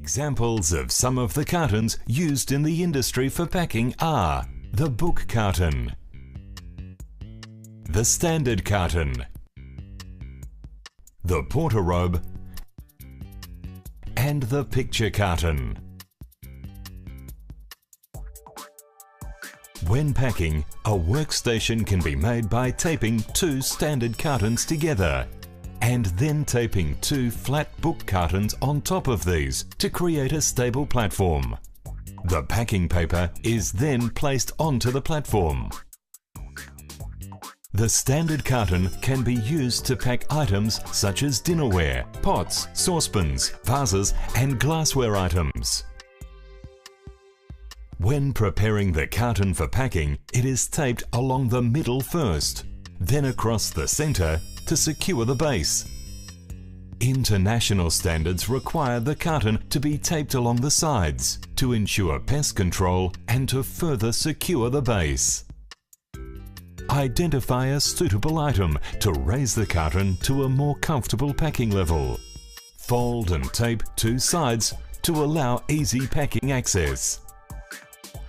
Examples of some of the cartons used in the industry for packing are the book carton, the standard carton, the porter-robe, and the picture carton. When packing, a workstation can be made by taping two standard cartons together and then taping two flat book cartons on top of these to create a stable platform. The packing paper is then placed onto the platform. The standard carton can be used to pack items such as dinnerware, pots, saucepans, vases, and glassware items. When preparing the carton for packing, it is taped along the middle first, then across the center to secure the base. International standards require the carton to be taped along the sides to ensure pest control and to further secure the base. Identify a suitable item to raise the carton to a more comfortable packing level. Fold and tape two sides to allow easy packing access.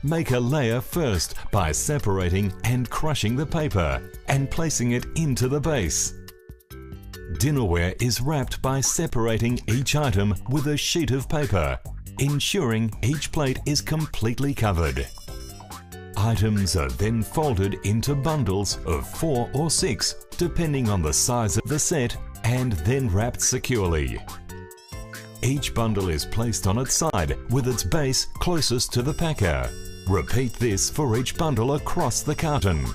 Make a layer first by separating and crushing the paper and placing it into the base. Dinnerware is wrapped by separating each item with a sheet of paper, ensuring each plate is completely covered. Items are then folded into bundles of 4 or 6, depending on the size of the set, and then wrapped securely. Each bundle is placed on its side with its base closest to the packer. Repeat this for each bundle across the carton.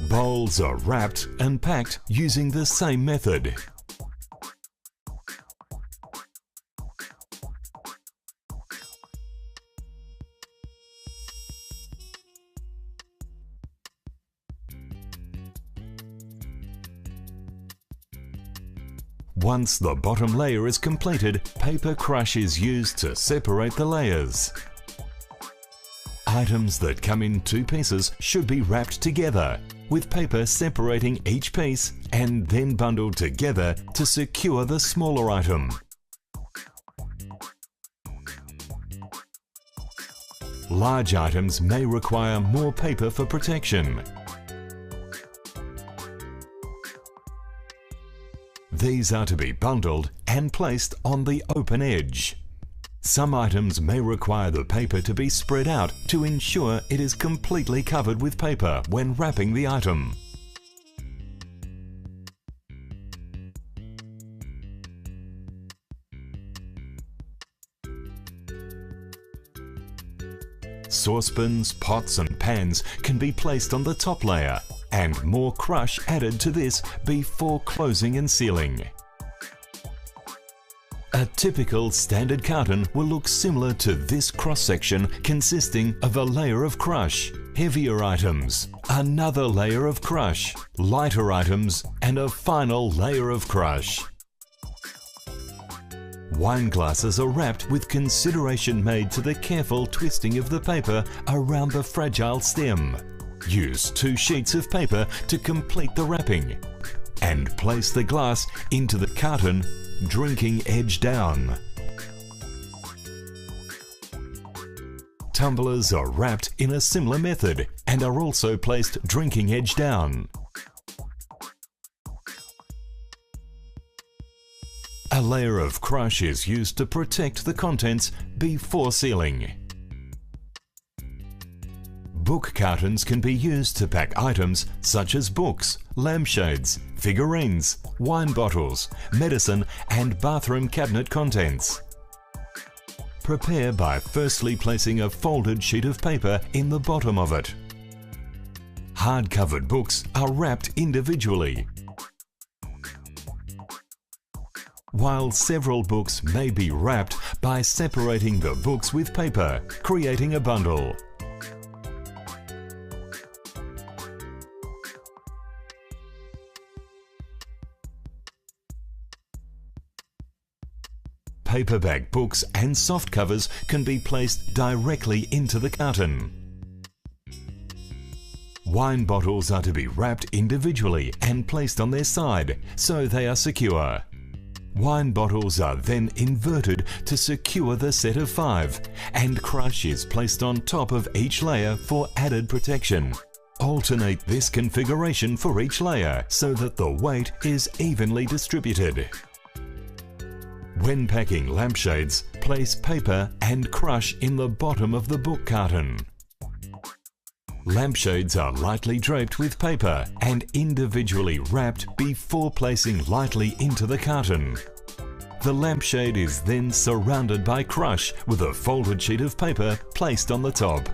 Bowls are wrapped and packed using the same method. Once the bottom layer is completed, paper crush is used to separate the layers. Items that come in two pieces should be wrapped together, with paper separating each piece and then bundled together to secure the smaller item. Large items may require more paper for protection. These are to be bundled and placed on the open edge. Some items may require the paper to be spread out to ensure it is completely covered with paper when wrapping the item. Saucepans, pots and pans can be placed on the top layer and more crush added to this before closing and sealing. A typical standard carton will look similar to this cross-section, consisting of a layer of crush, heavier items, another layer of crush, lighter items, and a final layer of crush. Wine glasses are wrapped with consideration made to the careful twisting of the paper around the fragile stem. Use 2 sheets of paper to complete the wrapping and place the glass into the carton, drinking edge down. Tumblers are wrapped in a similar method and are also placed drinking edge down. A layer of crush is used to protect the contents before sealing. Book cartons can be used to pack items such as books, lampshades, figurines, wine bottles, medicine, and bathroom cabinet contents. Prepare by firstly placing a folded sheet of paper in the bottom of it. Hard-covered books are wrapped individually, while several books may be wrapped by separating the books with paper, creating a bundle. Paperback books and soft covers can be placed directly into the carton. Wine bottles are to be wrapped individually and placed on their side so they are secure. Wine bottles are then inverted to secure the set of 5, and crush is placed on top of each layer for added protection. Alternate this configuration for each layer so that the weight is evenly distributed. When packing lampshades, place paper and crush in the bottom of the book carton. Lampshades are lightly draped with paper and individually wrapped before placing lightly into the carton. The lampshade is then surrounded by crush with a folded sheet of paper placed on the top.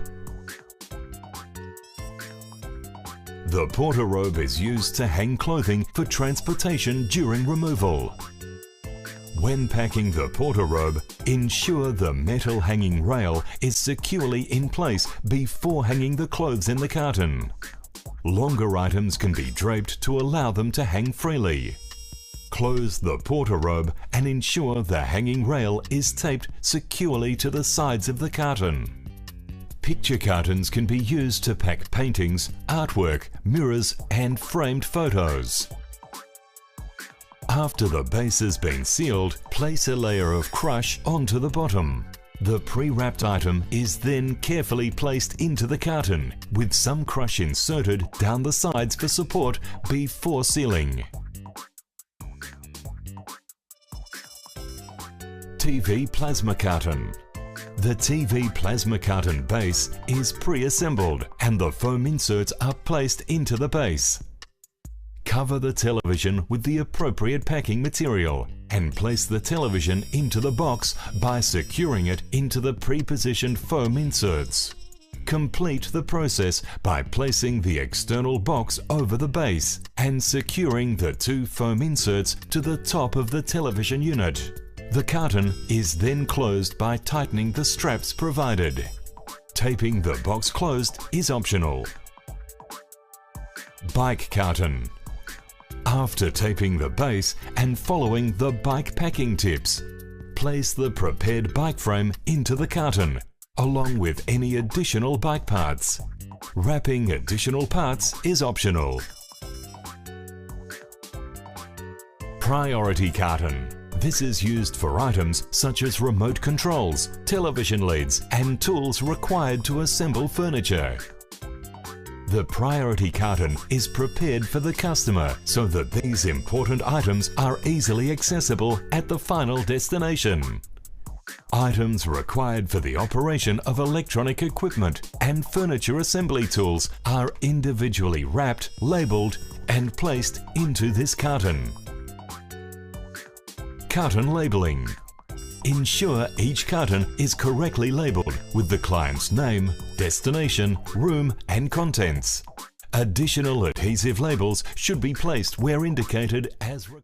The porter robe is used to hang clothing for transportation during removal. When packing the porter robe, ensure the metal hanging rail is securely in place before hanging the clothes in the carton. Longer items can be draped to allow them to hang freely. Close the porter robe and ensure the hanging rail is taped securely to the sides of the carton. Picture cartons can be used to pack paintings, artwork, mirrors, and framed photos. After the base has been sealed, place a layer of crush onto the bottom. The pre-wrapped item is then carefully placed into the carton, with some crush inserted down the sides for support before sealing. TV plasma carton. The TV plasma carton base is pre-assembled and the foam inserts are placed into the base. Cover the television with the appropriate packing material and place the television into the box by securing it into the pre-positioned foam inserts. Complete the process by placing the external box over the base and securing the 2 foam inserts to the top of the television unit. The carton is then closed by tightening the straps provided. Taping the box closed is optional. Bike carton. After taping the base and following the bike packing tips, place the prepared bike frame into the carton, along with any additional bike parts. Wrapping additional parts is optional. Priority carton. This is used for items such as remote controls, television leads, and tools required to assemble furniture. The priority carton is prepared for the customer so that these important items are easily accessible at the final destination. Items required for the operation of electronic equipment and furniture assembly tools are individually wrapped, labelled, and placed into this carton. Carton labelling. Ensure each carton is correctly labelled with the client's name, destination, room, and contents. Additional adhesive labels should be placed where indicated as required.